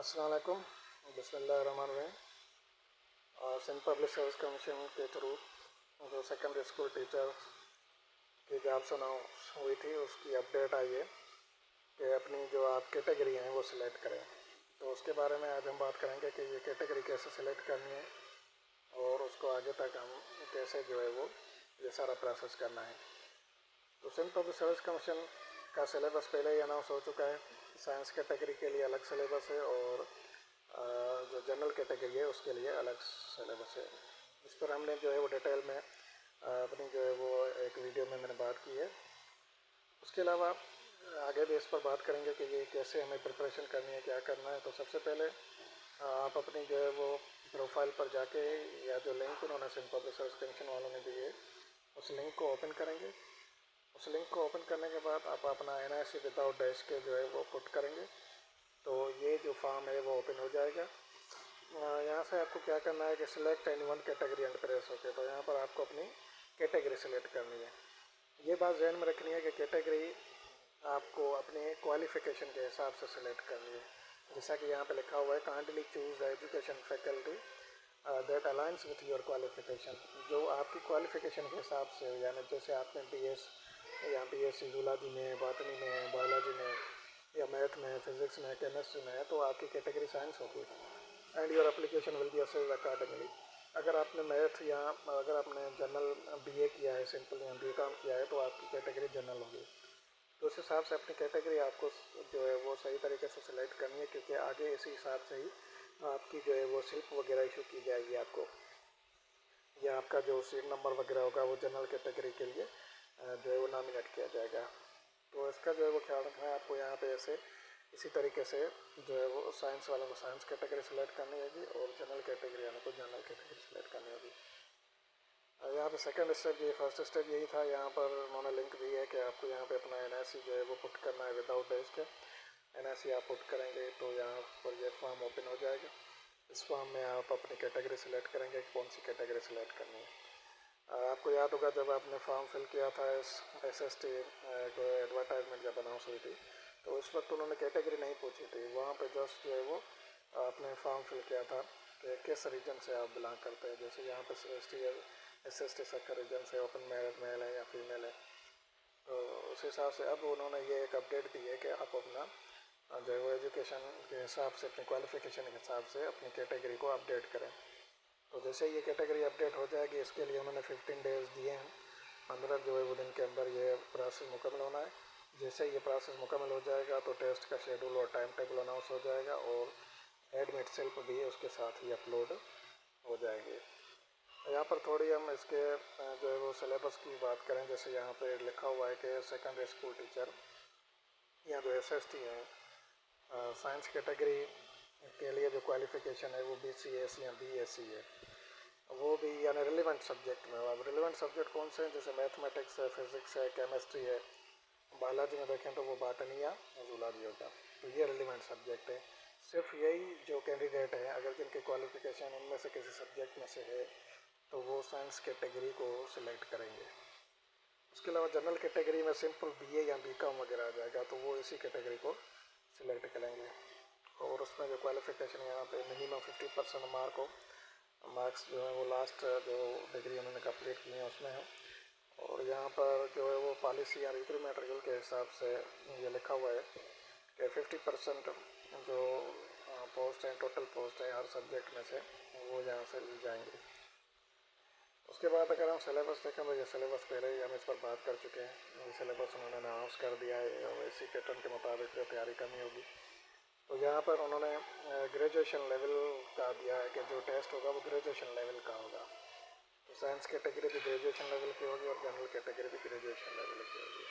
अस्सलाम वालेकुम। बिस्मिल्लाहिर्रहमानिर्रहीम। सिंध पब्लिक सर्विस कमीशन के थ्रू जो सेकेंडरी स्कूल टीचर की जॉब्स अनाउंस हुई थी उसकी अपडेट आई है कि अपनी जो आप कैटेगरी हैं वो सिलेक्ट करें। तो उसके बारे में आज हम बात करेंगे कि ये कैटेगरी कैसे सिलेक्ट करनी है और उसको आगे तक हम कैसे जो है वो ये सारा प्रोसेस करना है। तो सिंध पब्लिक सर्विस कमीशन का सिलेबस पहले ही अनाउंस हो चुका है। साइंस कैटेगरी के लिए अलग सिलेबस है और जो जनरल कैटेगरी है उसके लिए अलग सिलेबस है। इस पर हमने जो है वो डिटेल में अपनी जो है वो एक वीडियो में मैंने बात की है। उसके अलावा आगे भी इस पर बात करेंगे कि ये कैसे हमें प्रिपरेशन करनी है, क्या करना है। तो सबसे पहले आप अपनी जो है वो प्रोफाइल पर जाके या जो लिंक उन्होंने सिंध पब्लिक सर्विस कमीशन वालों ने दी है उस लिंक को ओपन करेंगे। उस लिंक को ओपन करने के बाद आप अपना NIC विदाउट डैश के जो है वो पुट करेंगे तो ये जो फॉर्म है वो ओपन हो जाएगा। यहाँ से आपको क्या करना है कि select any one category and press होके, तो यहाँ पर आपको अपनी कैटेगरी सिलेक्ट करनी है। ये बात ध्यान में रखनी है कि कैटेगरी आपको अपने क्वालिफ़िकेशन के हिसाब से सिलेक्ट करनी है। जैसा कि यहाँ पे लिखा हुआ है, kindly choose the education faculty that aligns with your qualification. जो आपकी क्वालिफ़िकेशन के हिसाब से, यानी जैसे आपने BS या BSc जूलॉजी में, बॉटनी में, बायोलॉजी में या मैथ में, फिज़िक्स में, केमिस्ट्री में है तो आपकी कैटेगरी साइंस होगी and your application will be assessed accordingly. अगर आपने मैथ या अगर आपने जनरल BA किया है, सिंपल या BCom किया है तो आपकी कैटेगरी जनरल होगी। तो उस हिसाब से अपनी कैटेगरी आपको जो है वो सही तरीके से सिलेक्ट करनी है, क्योंकि आगे इसी हिसाब से ही आपकी जो है वो स्लिप वगैरह इशू की जाएगी आपको, या आपका जो सीट नंबर वगैरह होगा वो जनरल कैटेगरी के लिए जो है वो नॉमिनेट किया जाएगा। तो इसका जो है वो ख्याल रखना है आपको। यहाँ पे ऐसे इसी तरीके से जो है वो साइंस वालों को साइंस कैटेगरी सेलेक्ट करनी होगी और जनरल कैटेगरी वालों को जनरल कैटेगरी सेलेक्ट करनी होगी। यहाँ पे सेकंड स्टेप, ये फर्स्ट स्टेप यही था। यहाँ पर उन्होंने लिंक दी है कि आपको यहाँ पे अपना NIC जो है वो पुट करना है विदाउट डैश के। NIC आप पुट करेंगे तो यहाँ पर ये फॉर्म ओपन हो जाएगा। इस फॉर्म में आप अपनी कैटेगरी सेलेक्ट करेंगे कि कौन सी कैटेगरी सेलेक्ट करनी है। आपको याद होगा जब आपने फॉर्म फिल किया था SST को एडवर्टाइजमेंट जब अनाउंस हुई थी तो उस वक्त उन्होंने कैटेगरी नहीं पूछी थी। वहाँ पे जस्ट जो है वो आपने फॉर्म फिल किया था कि किस रीजन से आप बिलोंग करते हैं। जैसे यहाँ पे SST सबका रीजन से ओपन मैरिड मेल है या फीमेल है, तो उस हिसाब से अब उन्होंने ये एक अपडेट दी है कि आप अपना जो है वो एजुकेशन के हिसाब से, अपनी क्वालिफ़िकेशन के हिसाब से अपनी कैटेगरी को अपडेट करें। तो जैसे ये कैटेगरी अपडेट हो जाएगी, इसके लिए उन्होंने 15 डेज़ दिए हैं। 15 जो है वो दिन के अंदर ये प्रोसेस मुकम्मल होना है। जैसे ये प्रोसेस मुकम्मल हो जाएगा तो टेस्ट का शेड्यूल और टाइम टेबल अनाउंस हो जाएगा और एडमिट स्लिप भी उसके साथ ही अपलोड हो जाएंगे। यहाँ पर थोड़ी हम इसके जो है वो सिलेबस की बात करें। जैसे यहाँ पे लिखा हुआ है कि सेकेंडरी स्कूल टीचर या जो SST है, साइंस कैटेगरी के लिए जो क्वालिफ़िकेशन है वो BCS या BSc है, वो भी यानी रिलेवेंट सब्जेक्ट में। अब रिलेवेंट सब्जेक्ट कौन से हैं? जैसे मैथमेटिक्स है, फिज़िक्स है, केमिस्ट्री है। बायोलॉजी में देखें तो वो बॉटनी या जूलॉजी होगा। तो ये रिलेवेंट सब्जेक्ट है। सिर्फ यही जो कैंडिडेट है अगर जिनकी क्वालिफ़िकेशन इनमें से किसी सब्जेक्ट में से है तो वो साइंस कैटेगरी को सिलेक्ट करेंगे। उसके अलावा जनरल कैटेगरी में सिंपल BA या BCom वगैरह आ जाएगा तो वो इसी कैटेगरी को सिलेक्ट करेंगे। और उसमें जो क्वालिफ़िकेशन यहाँ पे मिनिमम 50% मार्क हो, मार्क्स जो है वो लास्ट जो डिग्री उन्होंने कंप्लीट की है उसमें है। और यहाँ पर जो है वो पॉलिसी या रिक्रूटमेंट रूल के हिसाब से ये लिखा हुआ है कि 50% जो पोस्ट हैं, टोटल पोस्ट है हर सब्जेक्ट में से, वो यहाँ से ली जाएंगी। उसके बाद अगर हम सिलेबस देखें तो ये सिलेबस पहले ही हम इस पर बात कर चुके हैं। ये सिलेबस उन्होंने अनाउंस कर दिया है और इसी पैटर्न के मुताबिक जो तैयारी करनी होगी। तो यहाँ पर उन्होंने ग्रेजुएशन लेवल का दिया है कि जो टेस्ट होगा वो ग्रेजुएशन लेवल का होगा। तो साइंस कैटेगरी भी ग्रेजुएशन लेवल की होगी और जनरल कैटेगरी भी ग्रेजुएशन लेवल की होगी।